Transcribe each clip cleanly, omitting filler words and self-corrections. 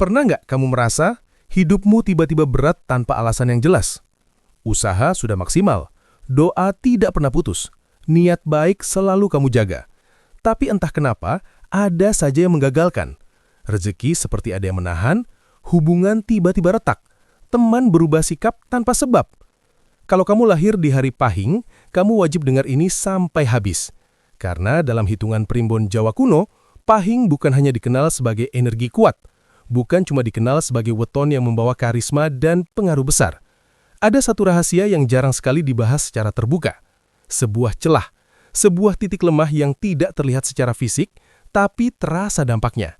Pernah nggak kamu merasa hidupmu tiba-tiba berat tanpa alasan yang jelas? Usaha sudah maksimal, doa tidak pernah putus, niat baik selalu kamu jaga. Tapi entah kenapa, ada saja yang menggagalkan. Rezeki seperti ada yang menahan, hubungan tiba-tiba retak, teman berubah sikap tanpa sebab. Kalau kamu lahir di hari Pahing, kamu wajib dengar ini sampai habis. Karena dalam hitungan primbon Jawa kuno, Pahing bukan hanya dikenal sebagai energi kuat, bukan cuma dikenal sebagai weton yang membawa karisma dan pengaruh besar. Ada satu rahasia yang jarang sekali dibahas secara terbuka. Sebuah celah, sebuah titik lemah yang tidak terlihat secara fisik, tapi terasa dampaknya.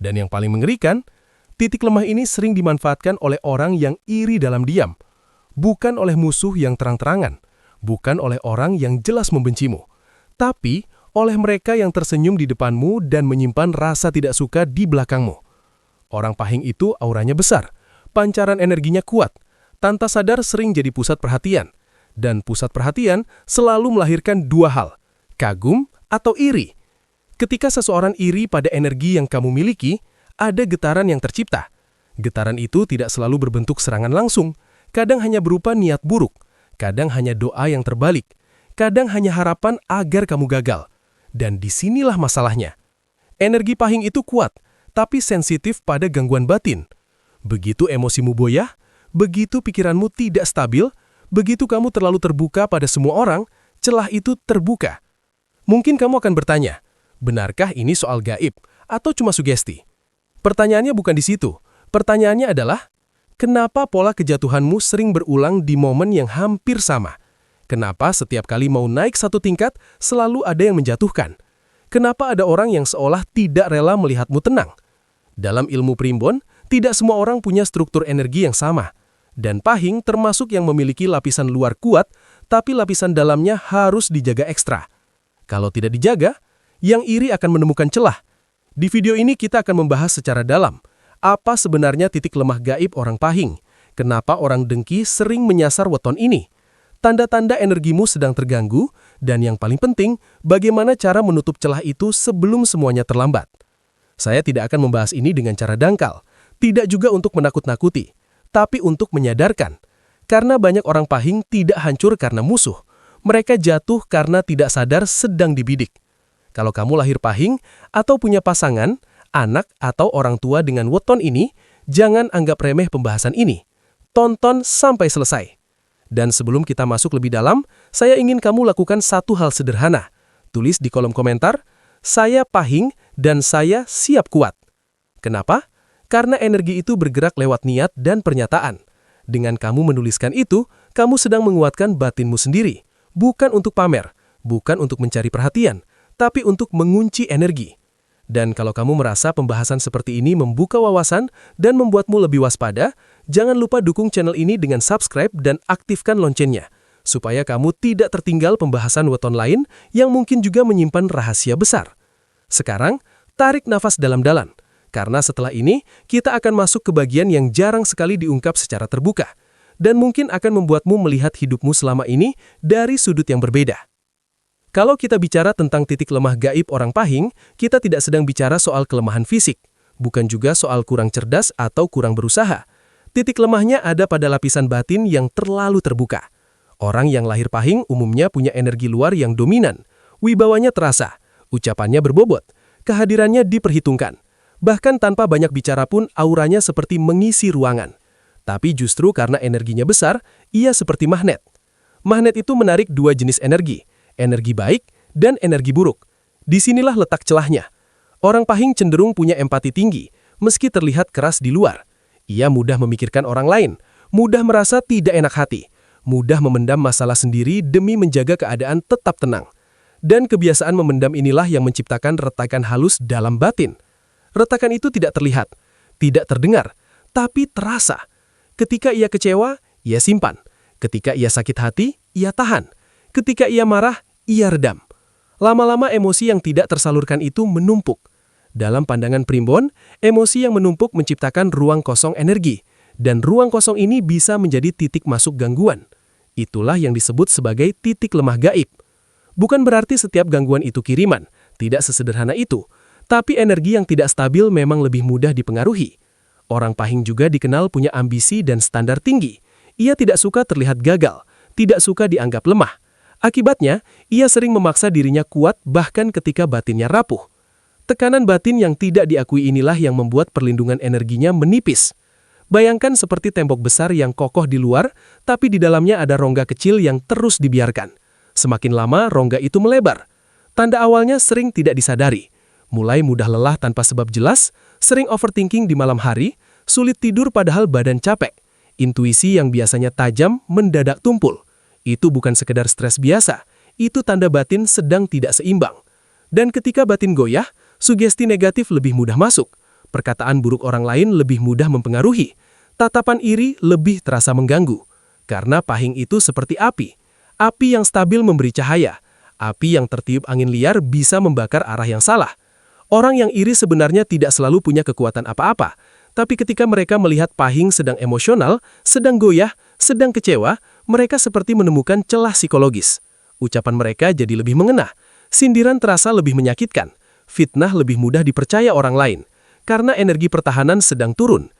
Dan yang paling mengerikan, titik lemah ini sering dimanfaatkan oleh orang yang iri dalam diam. Bukan oleh musuh yang terang-terangan, bukan oleh orang yang jelas membencimu, tapi oleh mereka yang tersenyum di depanmu dan menyimpan rasa tidak suka di belakangmu. Orang Pahing itu auranya besar, pancaran energinya kuat, tanpa sadar sering jadi pusat perhatian. Dan pusat perhatian selalu melahirkan dua hal, kagum atau iri. Ketika seseorang iri pada energi yang kamu miliki, ada getaran yang tercipta. Getaran itu tidak selalu berbentuk serangan langsung, kadang hanya berupa niat buruk, kadang hanya doa yang terbalik, kadang hanya harapan agar kamu gagal. Dan disinilah masalahnya. Energi Pahing itu kuat, tapi sensitif pada gangguan batin. Begitu emosimu boyah, begitu pikiranmu tidak stabil, begitu kamu terlalu terbuka pada semua orang, celah itu terbuka. Mungkin kamu akan bertanya, benarkah ini soal gaib atau cuma sugesti? Pertanyaannya bukan di situ. Pertanyaannya adalah, kenapa pola kejatuhanmu sering berulang di momen yang hampir sama? Kenapa setiap kali mau naik satu tingkat, selalu ada yang menjatuhkan? Kenapa ada orang yang seolah tidak rela melihatmu tenang? Dalam ilmu primbon, tidak semua orang punya struktur energi yang sama. Dan Pahing termasuk yang memiliki lapisan luar kuat, tapi lapisan dalamnya harus dijaga ekstra. Kalau tidak dijaga, yang iri akan menemukan celah. Di video ini kita akan membahas secara dalam, apa sebenarnya titik lemah gaib orang Pahing, kenapa orang dengki sering menyasar weton ini, tanda-tanda energimu sedang terganggu, dan yang paling penting, bagaimana cara menutup celah itu sebelum semuanya terlambat. Saya tidak akan membahas ini dengan cara dangkal, tidak juga untuk menakut-nakuti, tapi untuk menyadarkan. Karena banyak orang Pahing tidak hancur karena musuh, mereka jatuh karena tidak sadar sedang dibidik. Kalau kamu lahir Pahing atau punya pasangan, anak atau orang tua dengan weton ini, jangan anggap remeh pembahasan ini. Tonton sampai selesai. Dan sebelum kita masuk lebih dalam, saya ingin kamu lakukan satu hal sederhana. Tulis di kolom komentar, saya Pahing dan saya siap kuat. Kenapa? Karena energi itu bergerak lewat niat dan pernyataan. Dengan kamu menuliskan itu, kamu sedang menguatkan batinmu sendiri. Bukan untuk pamer, bukan untuk mencari perhatian, tapi untuk mengunci energi. Dan kalau kamu merasa pembahasan seperti ini membuka wawasan dan membuatmu lebih waspada, jangan lupa dukung channel ini dengan subscribe dan aktifkan loncengnya, supaya kamu tidak tertinggal pembahasan weton lain yang mungkin juga menyimpan rahasia besar. Sekarang, tarik nafas dalam-dalam, karena setelah ini kita akan masuk ke bagian yang jarang sekali diungkap secara terbuka, dan mungkin akan membuatmu melihat hidupmu selama ini dari sudut yang berbeda. Kalau kita bicara tentang titik lemah gaib orang Pahing, kita tidak sedang bicara soal kelemahan fisik, bukan juga soal kurang cerdas atau kurang berusaha. Titik lemahnya ada pada lapisan batin yang terlalu terbuka. Orang yang lahir Pahing umumnya punya energi luar yang dominan, wibawanya terasa, ucapannya berbobot, kehadirannya diperhitungkan. Bahkan tanpa banyak bicara pun auranya seperti mengisi ruangan. Tapi justru karena energinya besar, ia seperti magnet. Magnet itu menarik dua jenis energi baik dan energi buruk. Disinilah letak celahnya. Orang Pahing cenderung punya empati tinggi, meski terlihat keras di luar. Ia mudah memikirkan orang lain, mudah merasa tidak enak hati, mudah memendam masalah sendiri demi menjaga keadaan tetap tenang. Dan kebiasaan memendam inilah yang menciptakan retakan halus dalam batin. Retakan itu tidak terlihat, tidak terdengar, tapi terasa. Ketika ia kecewa, ia simpan. Ketika ia sakit hati, ia tahan. Ketika ia marah, ia redam. Lama-lama emosi yang tidak tersalurkan itu menumpuk. Dalam pandangan primbon, emosi yang menumpuk menciptakan ruang kosong energi. Dan ruang kosong ini bisa menjadi titik masuk gangguan. Itulah yang disebut sebagai titik lemah gaib. Bukan berarti setiap gangguan itu kiriman, tidak sesederhana itu. Tapi energi yang tidak stabil memang lebih mudah dipengaruhi. Orang Pahing juga dikenal punya ambisi dan standar tinggi. Ia tidak suka terlihat gagal, tidak suka dianggap lemah. Akibatnya, ia sering memaksa dirinya kuat bahkan ketika batinnya rapuh. Tekanan batin yang tidak diakui inilah yang membuat perlindungan energinya menipis. Bayangkan seperti tembok besar yang kokoh di luar, tapi di dalamnya ada rongga kecil yang terus dibiarkan. Semakin lama, rongga itu melebar. Tanda awalnya sering tidak disadari. Mulai mudah lelah tanpa sebab jelas, sering overthinking di malam hari, sulit tidur padahal badan capek. Intuisi yang biasanya tajam mendadak tumpul. Itu bukan sekedar stres biasa, itu tanda batin sedang tidak seimbang. Dan ketika batin goyah, sugesti negatif lebih mudah masuk. Perkataan buruk orang lain lebih mudah mempengaruhi. Tatapan iri lebih terasa mengganggu. Karena Pahing itu seperti api. Api yang stabil memberi cahaya. Api yang tertiup angin liar bisa membakar arah yang salah. Orang yang iri sebenarnya tidak selalu punya kekuatan apa-apa. Tapi ketika mereka melihat Pahing sedang emosional, sedang goyah, sedang kecewa, mereka seperti menemukan celah psikologis. Ucapan mereka jadi lebih mengena. Sindiran terasa lebih menyakitkan. Fitnah lebih mudah dipercaya orang lain. Karena energi pertahanan sedang turun.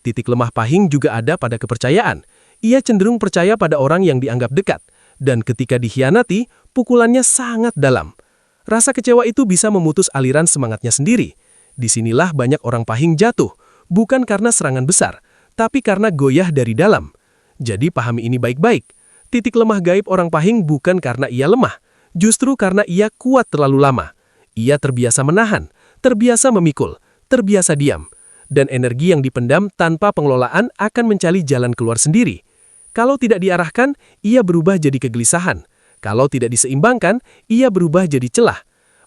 Titik lemah Pahing juga ada pada kepercayaan. Ia cenderung percaya pada orang yang dianggap dekat. Dan ketika dikhianati, pukulannya sangat dalam. Rasa kecewa itu bisa memutus aliran semangatnya sendiri. Disinilah banyak orang Pahing jatuh. Bukan karena serangan besar, tapi karena goyah dari dalam. Jadi pahami ini baik-baik. Titik lemah gaib orang Pahing bukan karena ia lemah, justru karena ia kuat terlalu lama. Ia terbiasa menahan, terbiasa memikul, terbiasa diam. Dan energi yang dipendam tanpa pengelolaan akan mencari jalan keluar sendiri. Kalau tidak diarahkan, ia berubah jadi kegelisahan. Kalau tidak diseimbangkan, ia berubah jadi celah.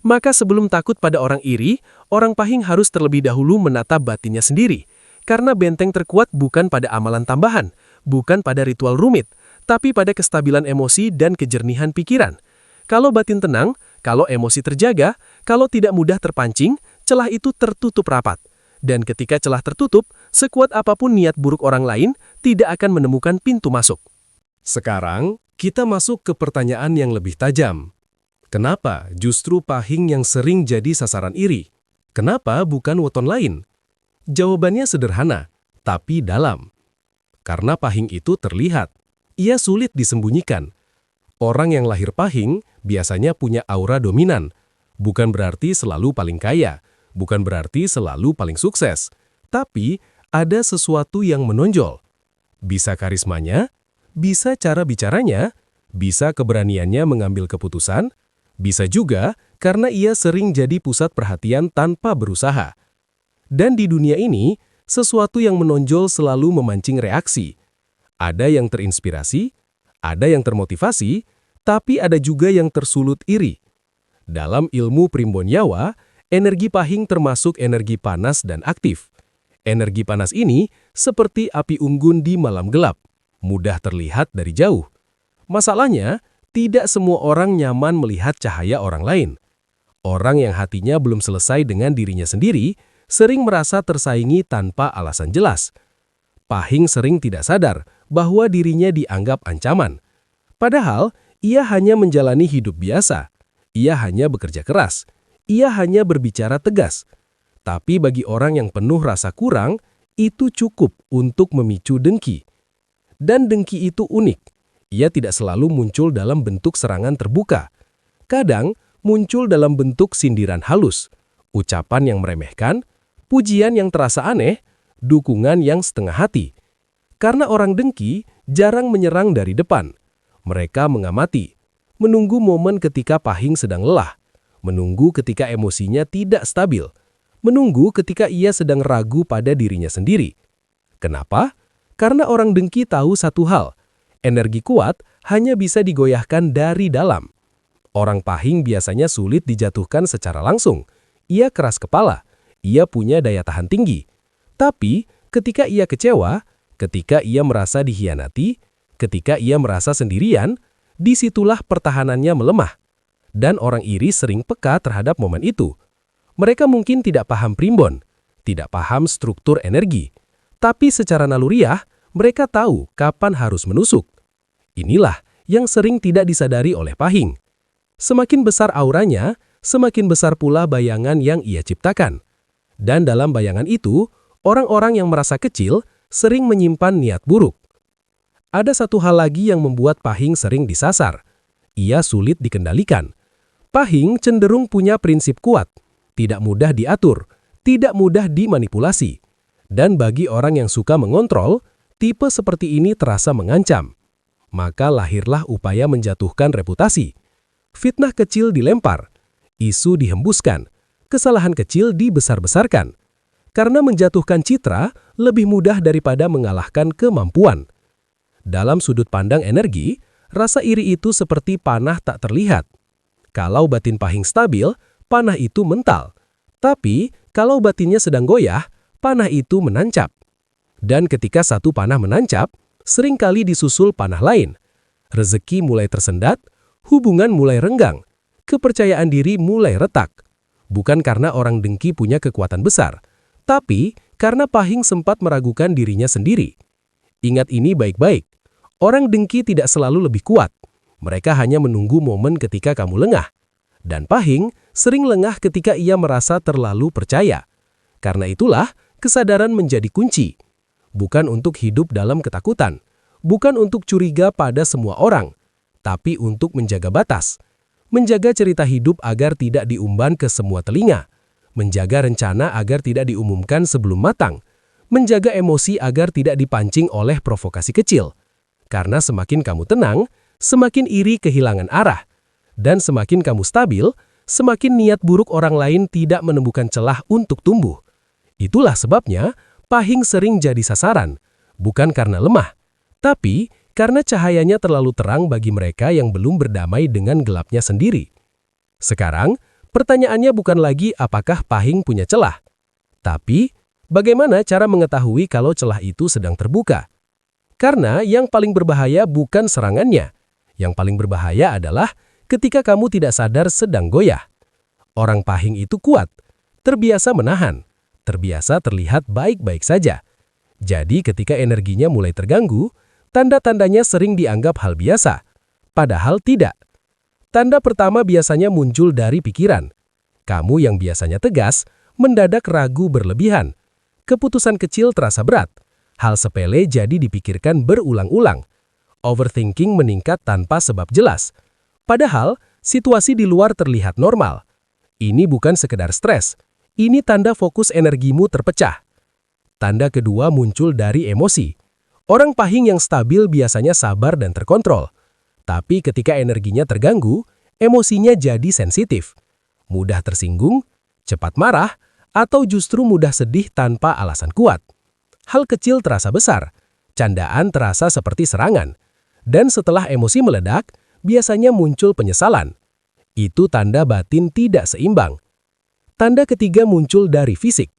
Maka sebelum takut pada orang iri, orang Pahing harus terlebih dahulu menata batinnya sendiri. Karena benteng terkuat bukan pada amalan tambahan, bukan pada ritual rumit, tapi pada kestabilan emosi dan kejernihan pikiran. Kalau batin tenang, kalau emosi terjaga, kalau tidak mudah terpancing, celah itu tertutup rapat. Dan ketika celah tertutup, sekuat apapun niat buruk orang lain, tidak akan menemukan pintu masuk. Sekarang, kita masuk ke pertanyaan yang lebih tajam. Kenapa justru Pahing yang sering jadi sasaran iri? Kenapa bukan weton lain? Jawabannya sederhana, tapi dalam. Karena Pahing itu terlihat. Ia sulit disembunyikan. Orang yang lahir Pahing biasanya punya aura dominan. Bukan berarti selalu paling kaya. Bukan berarti selalu paling sukses. Tapi ada sesuatu yang menonjol. Bisa karismanya, bisa cara bicaranya, bisa keberaniannya mengambil keputusan, bisa juga karena ia sering jadi pusat perhatian tanpa berusaha. Dan di dunia ini, sesuatu yang menonjol selalu memancing reaksi. Ada yang terinspirasi, ada yang termotivasi, tapi ada juga yang tersulut iri. Dalam ilmu primbon Yawa, energi Pahing termasuk energi panas dan aktif. Energi panas ini seperti api unggun di malam gelap, mudah terlihat dari jauh. Masalahnya, tidak semua orang nyaman melihat cahaya orang lain. Orang yang hatinya belum selesai dengan dirinya sendiri, sering merasa tersaingi tanpa alasan jelas. Pahing sering tidak sadar bahwa dirinya dianggap ancaman. Padahal, ia hanya menjalani hidup biasa. Ia hanya bekerja keras. Ia hanya berbicara tegas. Tapi bagi orang yang penuh rasa kurang, itu cukup untuk memicu dengki. Dan dengki itu unik. Ia tidak selalu muncul dalam bentuk serangan terbuka. Kadang muncul dalam bentuk sindiran halus, ucapan yang meremehkan, pujian yang terasa aneh, dukungan yang setengah hati. Karena orang dengki jarang menyerang dari depan. Mereka mengamati, menunggu momen ketika Pahing sedang lelah, menunggu ketika emosinya tidak stabil, menunggu ketika ia sedang ragu pada dirinya sendiri. Kenapa? Karena orang dengki tahu satu hal, energi kuat hanya bisa digoyahkan dari dalam. Orang Pahing biasanya sulit dijatuhkan secara langsung. Ia keras kepala, ia punya daya tahan tinggi. Tapi ketika ia kecewa, ketika ia merasa dikhianati, ketika ia merasa sendirian, disitulah pertahanannya melemah. Dan orang iri sering peka terhadap momen itu. Mereka mungkin tidak paham primbon, tidak paham struktur energi. Tapi secara naluriah, mereka tahu kapan harus menusuk. Inilah yang sering tidak disadari oleh Pahing. Semakin besar auranya, semakin besar pula bayangan yang ia ciptakan. Dan dalam bayangan itu, Orang-orang yang merasa kecil sering menyimpan niat buruk. Ada satu hal lagi yang membuat Pahing sering disasar. Ia sulit dikendalikan. Pahing cenderung punya prinsip kuat, tidak mudah diatur, tidak mudah dimanipulasi. Dan bagi orang yang suka mengontrol, tipe seperti ini terasa mengancam. Maka lahirlah upaya menjatuhkan reputasi. Fitnah kecil dilempar, isu dihembuskan, kesalahan kecil dibesar-besarkan. Karena menjatuhkan citra lebih mudah daripada mengalahkan kemampuan. Dalam sudut pandang energi, rasa iri itu seperti panah tak terlihat. Kalau batin Pahing stabil, panah itu mental. Tapi, kalau batinnya sedang goyah, panah itu menancap. Dan ketika satu panah menancap, seringkali disusul panah lain. Rezeki mulai tersendat, hubungan mulai renggang, kepercayaan diri mulai retak. Bukan karena orang dengki punya kekuatan besar, tapi karena Pahing sempat meragukan dirinya sendiri. Ingat ini baik-baik. Orang dengki tidak selalu lebih kuat. Mereka hanya menunggu momen ketika kamu lengah. Dan Pahing sering lengah ketika ia merasa terlalu percaya. Karena itulah, kesadaran menjadi kunci. Bukan untuk hidup dalam ketakutan. Bukan untuk curiga pada semua orang. Tapi untuk menjaga batas. Menjaga cerita hidup agar tidak diumban ke semua telinga. Menjaga rencana agar tidak diumumkan sebelum matang. Menjaga emosi agar tidak dipancing oleh provokasi kecil. Karena semakin kamu tenang, semakin iri kehilangan arah. Dan semakin kamu stabil, semakin niat buruk orang lain tidak menemukan celah untuk tumbuh. Itulah sebabnya Pahing sering jadi sasaran, bukan karena lemah, tapi karena cahayanya terlalu terang bagi mereka yang belum berdamai dengan gelapnya sendiri. Sekarang, pertanyaannya bukan lagi apakah Pahing punya celah, tapi bagaimana cara mengetahui kalau celah itu sedang terbuka. Karena yang paling berbahaya bukan serangannya. Yang paling berbahaya adalah ketika kamu tidak sadar sedang goyah. Orang Pahing itu kuat, terbiasa menahan, terbiasa terlihat baik-baik saja. Jadi ketika energinya mulai terganggu, tanda-tandanya sering dianggap hal biasa. Padahal tidak. Tanda pertama biasanya muncul dari pikiran. Kamu yang biasanya tegas, mendadak ragu berlebihan. Keputusan kecil terasa berat. Hal sepele jadi dipikirkan berulang-ulang. Overthinking meningkat tanpa sebab jelas. Padahal, situasi di luar terlihat normal. Ini bukan sekedar stres. Ini tanda fokus energimu terpecah. Tanda kedua muncul dari emosi. Orang Pahing yang stabil biasanya sabar dan terkontrol. Tapi ketika energinya terganggu, emosinya jadi sensitif. Mudah tersinggung, cepat marah, atau justru mudah sedih tanpa alasan kuat. Hal kecil terasa besar, candaan terasa seperti serangan. Dan setelah emosi meledak, biasanya muncul penyesalan. Itu tanda batin tidak seimbang. Tanda ketiga muncul dari fisik.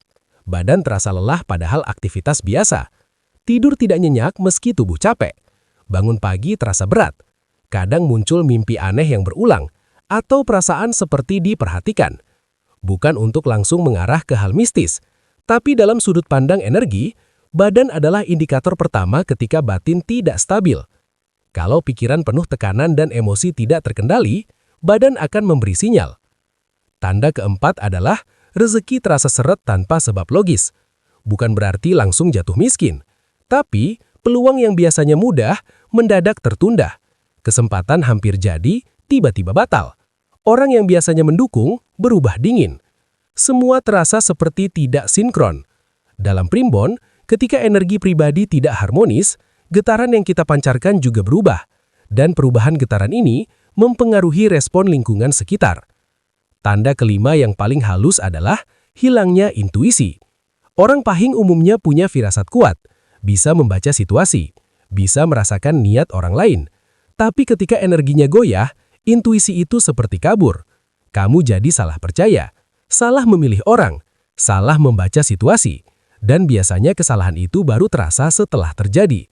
Badan terasa lelah padahal aktivitas biasa. Tidur tidak nyenyak meski tubuh capek. Bangun pagi terasa berat. Kadang muncul mimpi aneh yang berulang, atau perasaan seperti diperhatikan. Bukan untuk langsung mengarah ke hal mistis, tapi dalam sudut pandang energi, badan adalah indikator pertama ketika batin tidak stabil. Kalau pikiran penuh tekanan dan emosi tidak terkendali, badan akan memberi sinyal. Tanda keempat adalah rezeki terasa seret tanpa sebab logis. Bukan berarti langsung jatuh miskin, tapi peluang yang biasanya mudah mendadak tertunda. Kesempatan hampir jadi, tiba-tiba batal. Orang yang biasanya mendukung berubah dingin. Semua terasa seperti tidak sinkron. Dalam primbon, ketika energi pribadi tidak harmonis, getaran yang kita pancarkan juga berubah. Dan perubahan getaran ini mempengaruhi respon lingkungan sekitar. Tanda kelima yang paling halus adalah hilangnya intuisi. Orang Pahing umumnya punya firasat kuat, bisa membaca situasi, bisa merasakan niat orang lain. Tapi ketika energinya goyah, intuisi itu seperti kabur. Kamu jadi salah percaya, salah memilih orang, salah membaca situasi, dan biasanya kesalahan itu baru terasa setelah terjadi.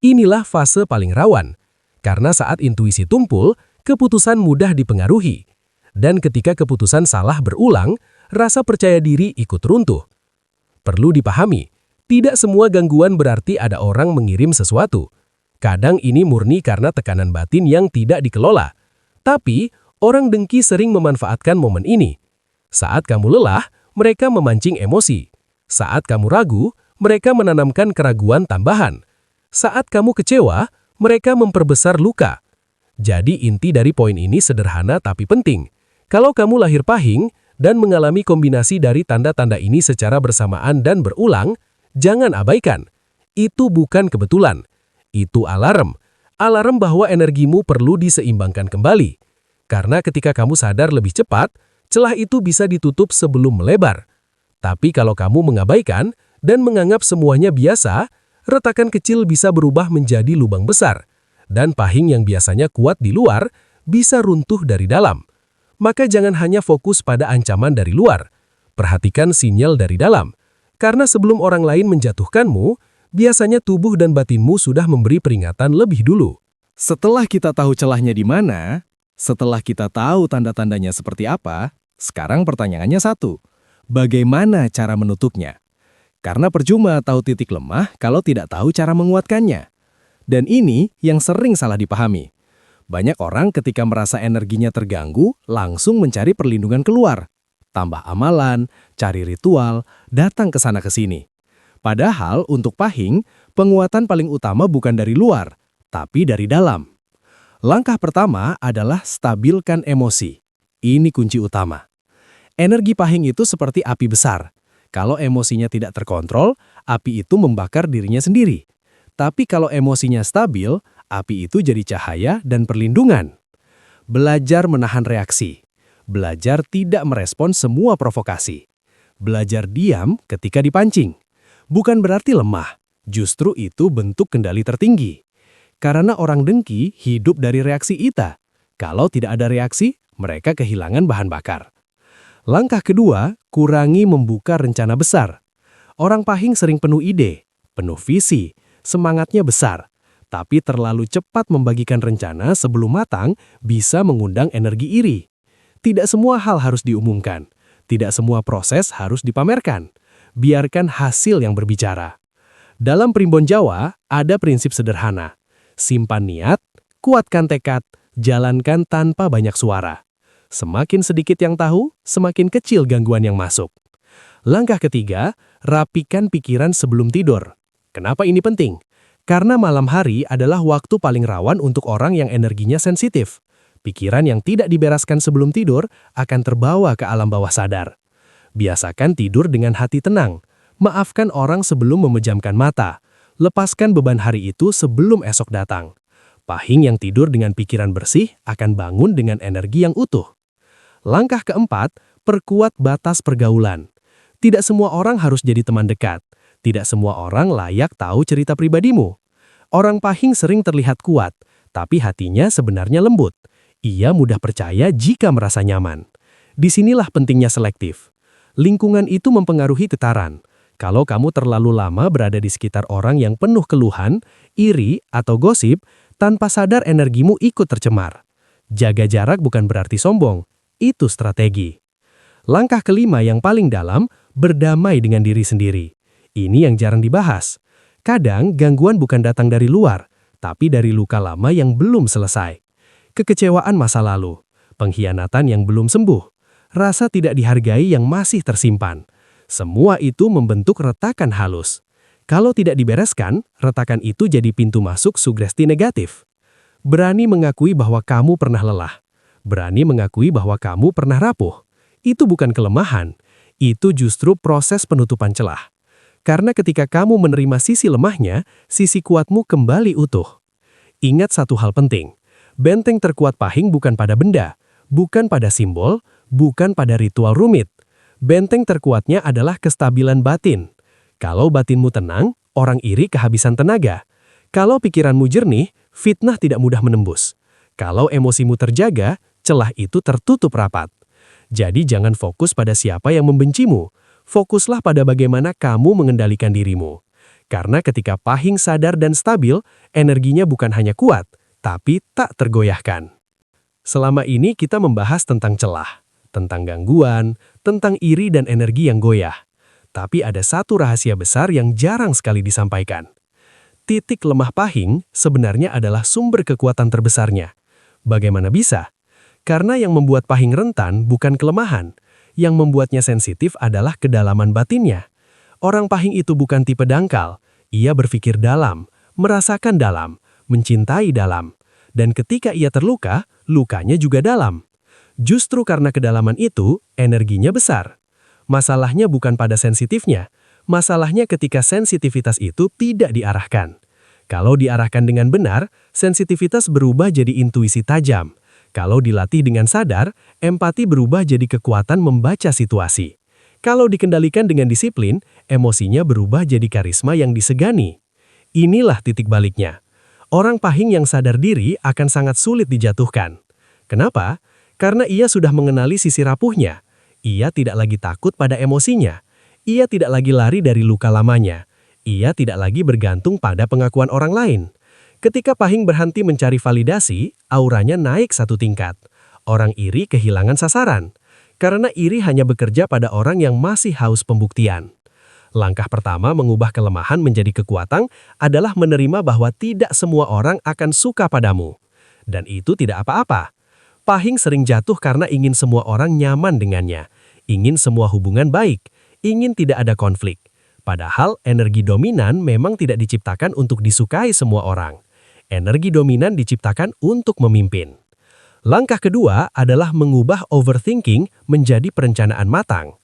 Inilah fase paling rawan, karena saat intuisi tumpul, keputusan mudah dipengaruhi. Dan ketika keputusan salah berulang, rasa percaya diri ikut runtuh. Perlu dipahami, tidak semua gangguan berarti ada orang mengirim sesuatu. Kadang ini murni karena tekanan batin yang tidak dikelola. Tapi, orang dengki sering memanfaatkan momen ini. Saat kamu lelah, mereka memancing emosi. Saat kamu ragu, mereka menanamkan keraguan tambahan. Saat kamu kecewa, mereka memperbesar luka. Jadi inti dari poin ini sederhana tapi penting. Kalau kamu lahir pahing dan mengalami kombinasi dari tanda-tanda ini secara bersamaan dan berulang, jangan abaikan. Itu bukan kebetulan. Itu alarm. Alarm bahwa energimu perlu diseimbangkan kembali. Karena ketika kamu sadar lebih cepat, celah itu bisa ditutup sebelum melebar. Tapi kalau kamu mengabaikan dan menganggap semuanya biasa, retakan kecil bisa berubah menjadi lubang besar. Dan pahing yang biasanya kuat di luar bisa runtuh dari dalam. Maka jangan hanya fokus pada ancaman dari luar. Perhatikan sinyal dari dalam. Karena sebelum orang lain menjatuhkanmu, biasanya tubuh dan batinmu sudah memberi peringatan lebih dulu. Setelah kita tahu celahnya di mana, setelah kita tahu tanda-tandanya seperti apa, sekarang pertanyaannya satu. Bagaimana cara menutupnya? Karena percuma tahu titik lemah kalau tidak tahu cara menguatkannya. Dan ini yang sering salah dipahami. Banyak orang ketika merasa energinya terganggu, langsung mencari perlindungan keluar. Tambah amalan, cari ritual, datang ke sana ke sini. Padahal untuk pahing, penguatan paling utama bukan dari luar, tapi dari dalam. Langkah pertama adalah stabilkan emosi. Ini kunci utama. Energi pahing itu seperti api besar. Kalau emosinya tidak terkontrol, api itu membakar dirinya sendiri. Tapi kalau emosinya stabil, api itu jadi cahaya dan perlindungan. Belajar menahan reaksi. Belajar tidak merespons semua provokasi. Belajar diam ketika dipancing. Bukan berarti lemah, justru itu bentuk kendali tertinggi. Karena orang dengki hidup dari reaksi ita. Kalau tidak ada reaksi, mereka kehilangan bahan bakar. Langkah kedua, kurangi membuka rencana besar. Orang pahing sering penuh ide, penuh visi, semangatnya besar. Tapi terlalu cepat membagikan rencana sebelum matang bisa mengundang energi iri. Tidak semua hal harus diumumkan. Tidak semua proses harus dipamerkan. Biarkan hasil yang berbicara. Dalam primbon Jawa, ada prinsip sederhana. Simpan niat, kuatkan tekad, jalankan tanpa banyak suara. Semakin sedikit yang tahu, semakin kecil gangguan yang masuk. Langkah ketiga, rapikan pikiran sebelum tidur. Kenapa ini penting? Karena malam hari adalah waktu paling rawan untuk orang yang energinya sensitif. Pikiran yang tidak dibereskan sebelum tidur akan terbawa ke alam bawah sadar. Biasakan tidur dengan hati tenang. Maafkan orang sebelum memejamkan mata. Lepaskan beban hari itu sebelum esok datang. Pahing yang tidur dengan pikiran bersih akan bangun dengan energi yang utuh. Langkah keempat, perkuat batas pergaulan. Tidak semua orang harus jadi teman dekat. Tidak semua orang layak tahu cerita pribadimu. Orang pahing sering terlihat kuat, tapi hatinya sebenarnya lembut. Ia mudah percaya jika merasa nyaman. Disinilah pentingnya selektif. Lingkungan itu mempengaruhi getaran. Kalau kamu terlalu lama berada di sekitar orang yang penuh keluhan, iri, atau gosip, tanpa sadar energimu ikut tercemar. Jaga jarak bukan berarti sombong. Itu strategi. Langkah kelima yang paling dalam, berdamai dengan diri sendiri. Ini yang jarang dibahas. Kadang gangguan bukan datang dari luar, tapi dari luka lama yang belum selesai. Kekecewaan masa lalu, pengkhianatan yang belum sembuh, rasa tidak dihargai yang masih tersimpan. Semua itu membentuk retakan halus. Kalau tidak dibereskan, retakan itu jadi pintu masuk sugesti negatif. Berani mengakui bahwa kamu pernah lelah. Berani mengakui bahwa kamu pernah rapuh. Itu bukan kelemahan, itu justru proses penutupan celah. Karena ketika kamu menerima sisi lemahnya, sisi kuatmu kembali utuh. Ingat satu hal penting, benteng terkuat pahing bukan pada benda, bukan pada simbol, bukan pada ritual rumit. Benteng terkuatnya adalah kestabilan batin. Kalau batinmu tenang, orang iri kehabisan tenaga. Kalau pikiranmu jernih, fitnah tidak mudah menembus. Kalau emosimu terjaga, celah itu tertutup rapat. Jadi jangan fokus pada siapa yang membencimu. Fokuslah pada bagaimana kamu mengendalikan dirimu. Karena ketika pahing sadar dan stabil, energinya bukan hanya kuat, tapi tak tergoyahkan. Selama ini kita membahas tentang celah, tentang gangguan, tentang iri dan energi yang goyah. Tapi ada satu rahasia besar yang jarang sekali disampaikan. Titik lemah pahing sebenarnya adalah sumber kekuatan terbesarnya. Bagaimana bisa? Karena yang membuat pahing rentan bukan kelemahan. Yang membuatnya sensitif adalah kedalaman batinnya. Orang Pahing itu bukan tipe dangkal. Ia berpikir dalam, merasakan dalam, mencintai dalam. Dan ketika ia terluka, lukanya juga dalam. Justru karena kedalaman itu, energinya besar. Masalahnya bukan pada sensitifnya. Masalahnya ketika sensitivitas itu tidak diarahkan. Kalau diarahkan dengan benar, sensitivitas berubah jadi intuisi tajam. Kalau dilatih dengan sadar, empati berubah jadi kekuatan membaca situasi. Kalau dikendalikan dengan disiplin, emosinya berubah jadi karisma yang disegani. Inilah titik baliknya. Orang Pahing yang sadar diri akan sangat sulit dijatuhkan. Kenapa? Karena ia sudah mengenali sisi rapuhnya. Ia tidak lagi takut pada emosinya. Ia tidak lagi lari dari luka lamanya. Ia tidak lagi bergantung pada pengakuan orang lain. Ketika Pahing berhenti mencari validasi, auranya naik satu tingkat. Orang iri kehilangan sasaran. Karena iri hanya bekerja pada orang yang masih haus pembuktian. Langkah pertama mengubah kelemahan menjadi kekuatan adalah menerima bahwa tidak semua orang akan suka padamu. Dan itu tidak apa-apa. Pahing sering jatuh karena ingin semua orang nyaman dengannya. Ingin semua hubungan baik. Ingin tidak ada konflik. Padahal energi dominan memang tidak diciptakan untuk disukai semua orang. Energi dominan diciptakan untuk memimpin. Langkah kedua adalah mengubah overthinking menjadi perencanaan matang.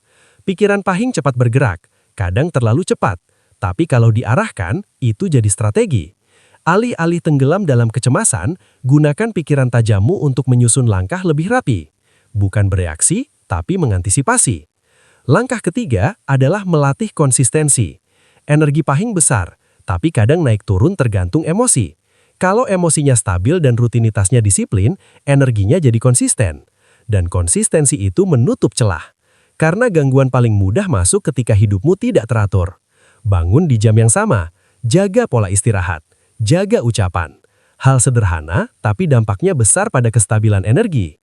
Pikiran Pahing cepat bergerak. Kadang terlalu cepat, tapi kalau diarahkan, itu jadi strategi. Alih-alih tenggelam dalam kecemasan, gunakan pikiran tajammu untuk menyusun langkah lebih rapi. Bukan bereaksi, tapi mengantisipasi. Langkah ketiga adalah melatih konsistensi. Energi Pahing besar, tapi kadang naik turun tergantung emosi. Kalau emosinya stabil dan rutinitasnya disiplin, energinya jadi konsisten. Dan konsistensi itu menutup celah. Karena gangguan paling mudah masuk ketika hidupmu tidak teratur. Bangun di jam yang sama, jaga pola istirahat, jaga ucapan. Hal sederhana, tapi dampaknya besar pada kestabilan energi.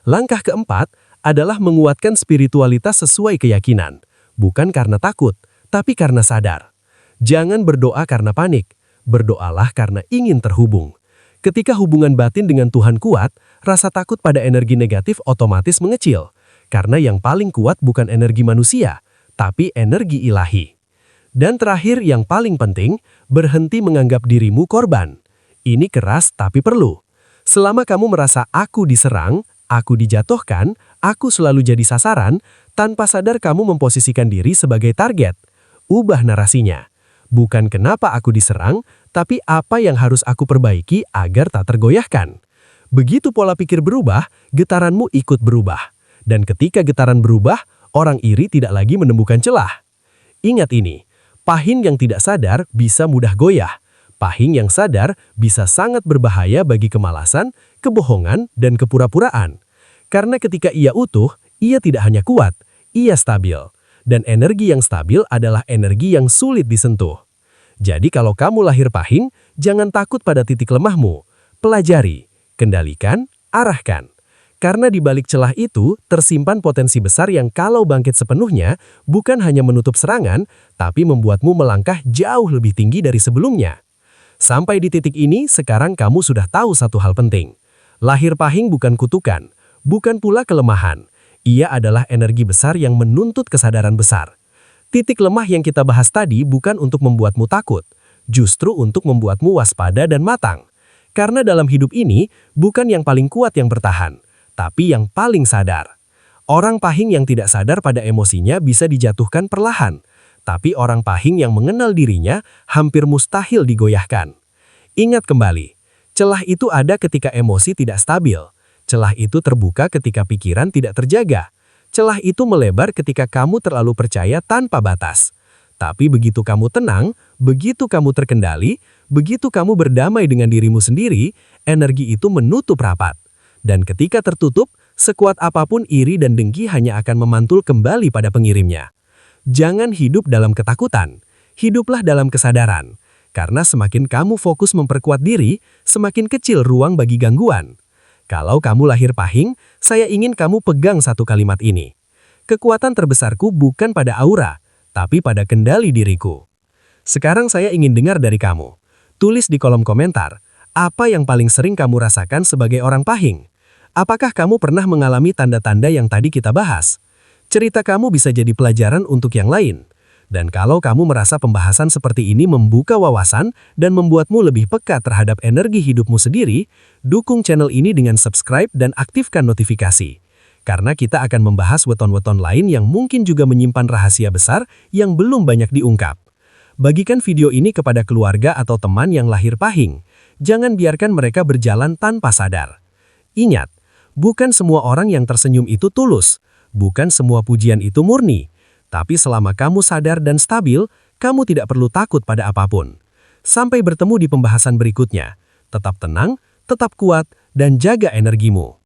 Langkah keempat adalah menguatkan spiritualitas sesuai keyakinan. Bukan karena takut, tapi karena sadar. Jangan berdoa karena panik, berdoalah karena ingin terhubung. Ketika hubungan batin dengan Tuhan kuat, rasa takut pada energi negatif otomatis mengecil. Karena yang paling kuat bukan energi manusia, tapi energi ilahi. Dan terakhir yang paling penting, berhenti menganggap dirimu korban. Ini keras tapi perlu. Selama kamu merasa aku diserang, aku dijatuhkan, aku selalu jadi sasaran, tanpa sadar kamu memposisikan diri sebagai target. Ubah narasinya. Bukan kenapa aku diserang, tapi apa yang harus aku perbaiki agar tak tergoyahkan. Begitu pola pikir berubah, getaranmu ikut berubah. Dan ketika getaran berubah, orang iri tidak lagi menemukan celah. Ingat ini, Pahing yang tidak sadar bisa mudah goyah. Pahing yang sadar bisa sangat berbahaya bagi kemalasan, kebohongan, dan kepura-puraan. Karena ketika ia utuh, ia tidak hanya kuat, ia stabil. Dan energi yang stabil adalah energi yang sulit disentuh. Jadi kalau kamu lahir Pahing, jangan takut pada titik lemahmu. Pelajari, kendalikan, arahkan. Karena di balik celah itu tersimpan potensi besar yang kalau bangkit sepenuhnya bukan hanya menutup serangan, tapi membuatmu melangkah jauh lebih tinggi dari sebelumnya. Sampai di titik ini, sekarang kamu sudah tahu satu hal penting. Lahir Pahing bukan kutukan, bukan pula kelemahan. Ia adalah energi besar yang menuntut kesadaran besar. Titik lemah yang kita bahas tadi bukan untuk membuatmu takut, justru untuk membuatmu waspada dan matang. Karena dalam hidup ini, bukan yang paling kuat yang bertahan, tapi yang paling sadar. Orang Pahing yang tidak sadar pada emosinya bisa dijatuhkan perlahan, tapi orang Pahing yang mengenal dirinya hampir mustahil digoyahkan. Ingat kembali, celah itu ada ketika emosi tidak stabil. Celah itu terbuka ketika pikiran tidak terjaga. Celah itu melebar ketika kamu terlalu percaya tanpa batas. Tapi begitu kamu tenang, begitu kamu terkendali, begitu kamu berdamai dengan dirimu sendiri, energi itu menutup rapat. Dan ketika tertutup, sekuat apapun iri dan dengki hanya akan memantul kembali pada pengirimnya. Jangan hidup dalam ketakutan, hiduplah dalam kesadaran. Karena semakin kamu fokus memperkuat diri, semakin kecil ruang bagi gangguan. Kalau kamu lahir Pahing, saya ingin kamu pegang satu kalimat ini. Kekuatan terbesarku bukan pada aura, tapi pada kendali diriku. Sekarang saya ingin dengar dari kamu. Tulis di kolom komentar, apa yang paling sering kamu rasakan sebagai orang Pahing? Apakah kamu pernah mengalami tanda-tanda yang tadi kita bahas? Cerita kamu bisa jadi pelajaran untuk yang lain. Dan kalau kamu merasa pembahasan seperti ini membuka wawasan dan membuatmu lebih peka terhadap energi hidupmu sendiri, dukung channel ini dengan subscribe dan aktifkan notifikasi. Karena kita akan membahas weton-weton lain yang mungkin juga menyimpan rahasia besar yang belum banyak diungkap. Bagikan video ini kepada keluarga atau teman yang lahir pahing. Jangan biarkan mereka berjalan tanpa sadar. Ingat, bukan semua orang yang tersenyum itu tulus. Bukan semua pujian itu murni. Tapi selama kamu sadar dan stabil, kamu tidak perlu takut pada apapun. Sampai bertemu di pembahasan berikutnya. Tetap tenang, tetap kuat, dan jaga energimu.